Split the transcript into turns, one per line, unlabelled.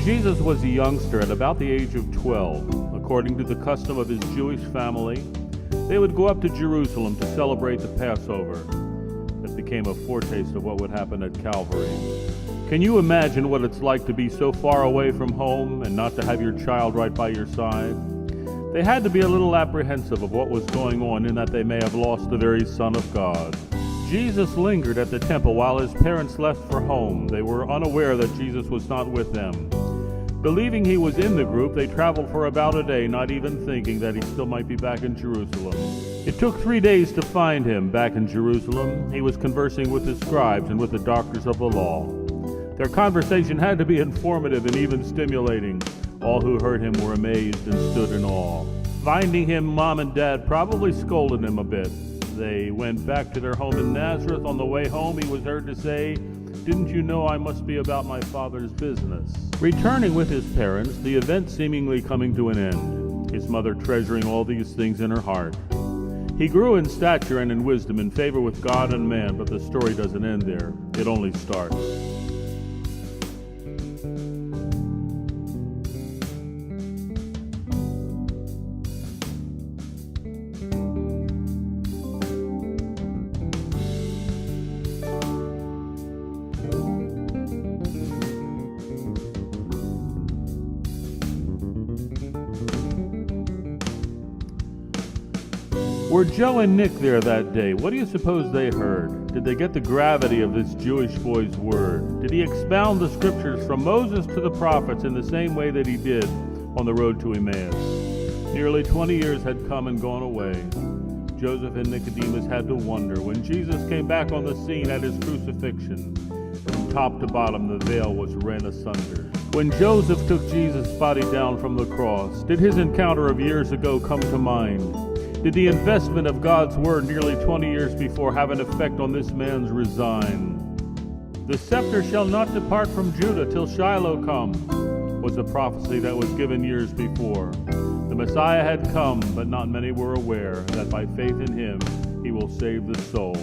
Jesus was a youngster at about the age of 12. According to the custom of his Jewish family, they would go up to Jerusalem to celebrate the Passover. That became a foretaste of what would happen at Calvary. Can you imagine what it's like to be so far away from home and not to have your child right by your side? They had to be a little apprehensive of what was going on, in that they may have lost the very Son of God. Jesus lingered at the temple while his parents left for home. They were unaware that Jesus was not with them. Believing he was in the group, they traveled for about a day, not even thinking that he still might be back in Jerusalem. It took 3 days to find him back in Jerusalem. He was conversing with the scribes and with the doctors of the law. Their conversation had to be informative and even stimulating. All who heard him were amazed and stood in awe. Finding him, Mom and Dad probably scolded him a bit. They went back to their home in Nazareth. On the way home, he was heard to say, "Didn't you know I must be about my Father's business?" Returning with his parents, the event seemingly coming to an end, his mother treasuring all these things in her heart. He grew in stature and in wisdom, in favor with God and man, but the story doesn't end there. It only starts. Were Joe and Nick there that day? What do you suppose they heard? Did they get the gravity of this Jewish boy's word? Did he expound the scriptures from Moses to the prophets in the same way that he did on the road to Emmaus? Nearly 20 years had come and gone away. Joseph and Nicodemus had to wonder. When Jesus came back on the scene at his crucifixion, from top to bottom the veil was rent asunder. When Joseph took Jesus' body down from the cross, did his encounter of years ago come to mind? Did the investment of God's word nearly 20 years before have an effect on this man's resign? "The scepter shall not depart from Judah till Shiloh come," was a prophecy that was given years before. The Messiah had come, but not many were aware that by faith in him, he will save the soul.